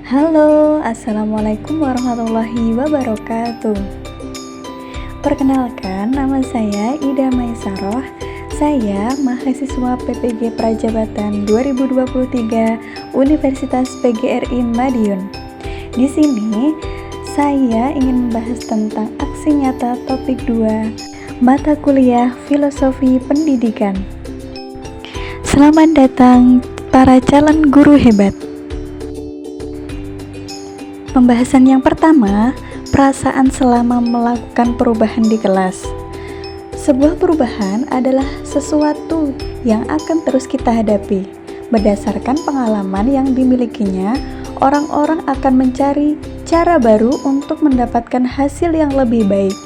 Halo, Assalamualaikum warahmatullahi wabarakatuh. Perkenalkan, nama saya Ida Maisaroh. Saya mahasiswa PPG Prajabatan 2023 Universitas PGRI Madiun. Di sini, saya ingin membahas tentang aksi nyata topik 2, mata kuliah Filosofi Pendidikan. Selamat datang para calon guru hebat. Pembahasan yang pertama, perasaan selama melakukan perubahan di kelas. Sebuah perubahan adalah sesuatu yang akan terus kita hadapi. Berdasarkan pengalaman yang dimilikinya, orang-orang akan mencari cara baru untuk mendapatkan hasil yang lebih baik.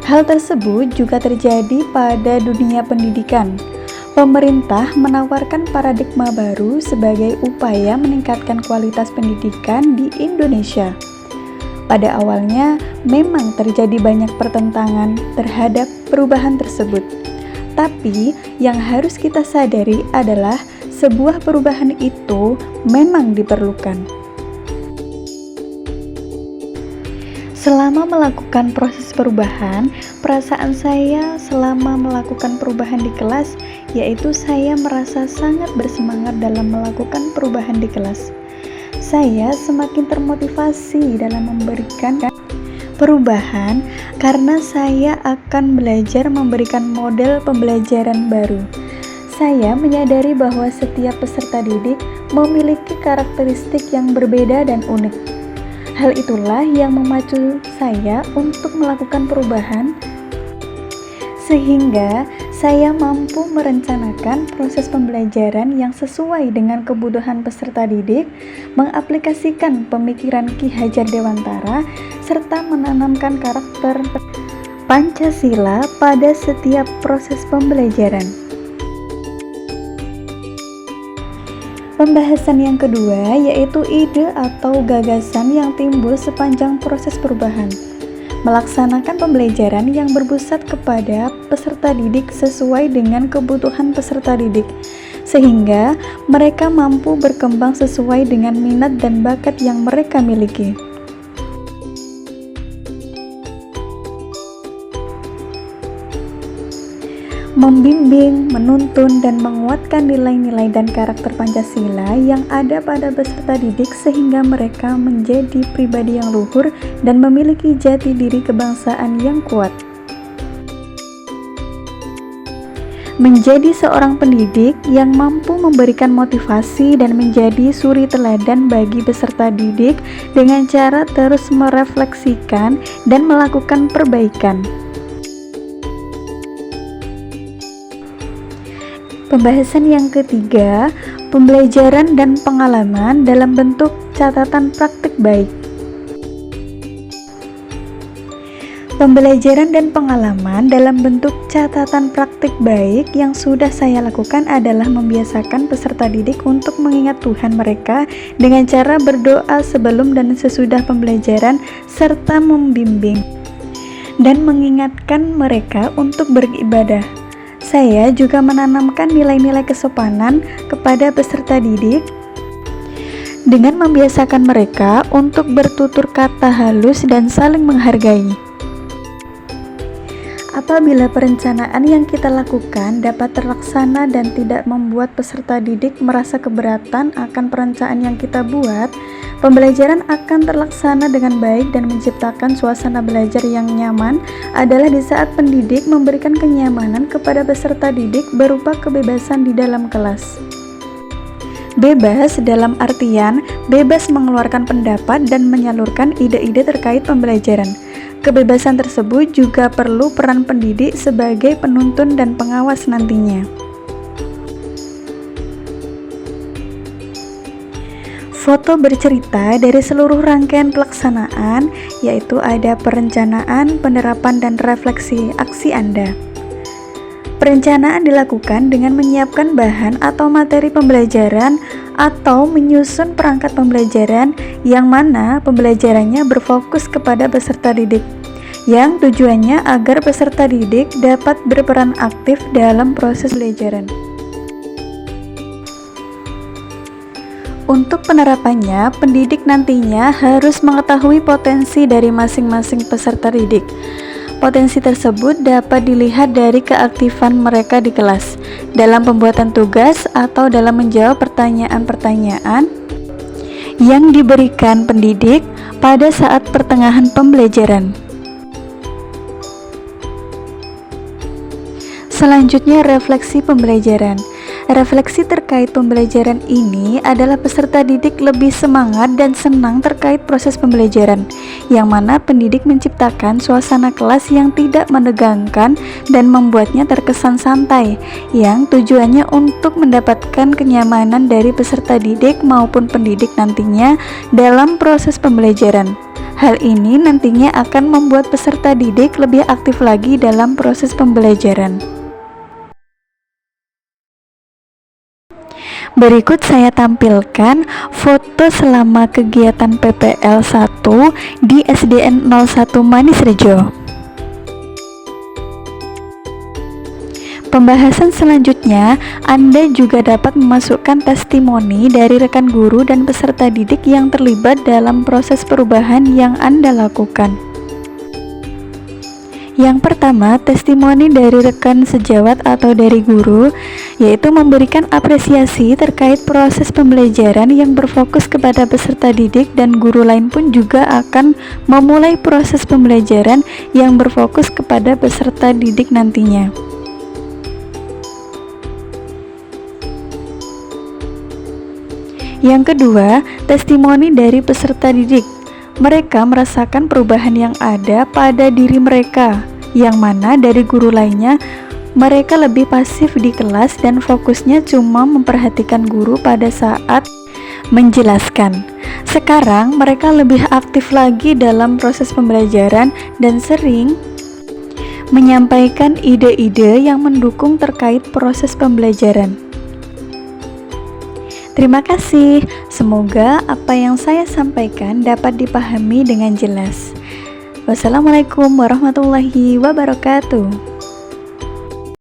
Hal tersebut juga terjadi pada dunia pendidikan. Pemerintah menawarkan paradigma baru sebagai upaya meningkatkan kualitas pendidikan di Indonesia. Pada awalnya, memang terjadi banyak pertentangan terhadap perubahan tersebut. Tapi, yang harus kita sadari adalah sebuah perubahan itu memang diperlukan. Selama melakukan proses perubahan, perasaan saya selama melakukan perubahan di kelas, yaitu saya merasa sangat bersemangat dalam melakukan perubahan di kelas. Saya semakin termotivasi dalam memberikan perubahan karena saya akan belajar memberikan model pembelajaran baru. Saya menyadari bahwa setiap peserta didik memiliki karakteristik yang berbeda dan unik. Hal itulah yang memacu saya untuk melakukan perubahan, sehingga saya mampu merencanakan proses pembelajaran yang sesuai dengan kebutuhan peserta didik, mengaplikasikan pemikiran Ki Hajar Dewantara, serta menanamkan karakter Pancasila pada setiap proses pembelajaran. Pembahasan yang kedua yaitu ide atau gagasan yang timbul sepanjang proses perubahan. Melaksanakan pembelajaran yang berpusat kepada peserta didik sesuai dengan kebutuhan peserta didik, sehingga mereka mampu berkembang sesuai dengan minat dan bakat yang mereka miliki. Membimbing, menuntun, dan menguatkan nilai-nilai dan karakter Pancasila yang ada pada peserta didik sehingga mereka menjadi pribadi yang luhur dan memiliki jati diri kebangsaan yang kuat. Menjadi seorang pendidik yang mampu memberikan motivasi dan menjadi suri teladan bagi peserta didik dengan cara terus merefleksikan dan melakukan perbaikan. Pembahasan yang ketiga, pembelajaran dan pengalaman dalam bentuk catatan praktik baik. Pembelajaran dan pengalaman dalam bentuk catatan praktik baik yang sudah saya lakukan adalah membiasakan peserta didik untuk mengingat Tuhan mereka dengan cara berdoa sebelum dan sesudah pembelajaran serta membimbing dan mengingatkan mereka untuk beribadah. Saya juga menanamkan nilai-nilai kesopanan kepada peserta didik dengan membiasakan mereka untuk bertutur kata halus dan saling menghargai. Apabila perencanaan yang kita lakukan dapat terlaksana dan tidak membuat peserta didik merasa keberatan akan perencanaan yang kita buat, pembelajaran akan terlaksana dengan baik dan menciptakan suasana belajar yang nyaman adalah di saat pendidik memberikan kenyamanan kepada peserta didik berupa kebebasan di dalam kelas. Bebas dalam artian bebas mengeluarkan pendapat dan menyalurkan ide-ide terkait pembelajaran. Kebebasan tersebut juga perlu peran pendidik sebagai penuntun dan pengawas nantinya. Foto bercerita dari seluruh rangkaian pelaksanaan, yaitu ada perencanaan, penerapan, dan refleksi aksi Anda. Perencanaan dilakukan dengan menyiapkan bahan atau materi pembelajaran atau menyusun perangkat pembelajaran yang mana pembelajarannya berfokus kepada peserta didik, yang tujuannya agar peserta didik dapat berperan aktif dalam proses pembelajaran. Untuk penerapannya, pendidik nantinya harus mengetahui potensi dari masing-masing peserta didik. Potensi tersebut dapat dilihat dari keaktifan mereka di kelas, dalam pembuatan tugas atau dalam menjawab pertanyaan-pertanyaan yang diberikan pendidik pada saat pertengahan pembelajaran. Selanjutnya, refleksi pembelajaran. Refleksi terkait pembelajaran ini adalah peserta didik lebih semangat dan senang terkait proses pembelajaran, yang mana pendidik menciptakan suasana kelas yang tidak menegangkan dan membuatnya terkesan santai, yang tujuannya untuk mendapatkan kenyamanan dari peserta didik maupun pendidik nantinya dalam proses pembelajaran. Hal ini nantinya akan membuat peserta didik lebih aktif lagi dalam proses pembelajaran. Berikut saya tampilkan foto selama kegiatan PPL 1 di SDN 01 Manis Rejo. Pembahasan selanjutnya, Anda juga dapat memasukkan testimoni dari rekan guru dan peserta didik yang terlibat dalam proses perubahan yang Anda lakukan. Yang pertama, testimoni dari rekan sejawat atau dari guru, yaitu memberikan apresiasi terkait proses pembelajaran yang berfokus kepada peserta didik, dan guru lain pun juga akan memulai proses pembelajaran yang berfokus kepada peserta didik nantinya. Yang kedua, testimoni dari peserta didik. Mereka merasakan perubahan yang ada pada diri mereka, yang mana dari guru lainnya mereka lebih pasif di kelas dan fokusnya cuma memperhatikan guru pada saat menjelaskan. Sekarang mereka lebih aktif lagi dalam proses pembelajaran dan sering menyampaikan ide-ide yang mendukung terkait proses pembelajaran. Terima kasih, semoga apa yang saya sampaikan dapat dipahami dengan jelas. Wassalamualaikum warahmatullahi wabarakatuh.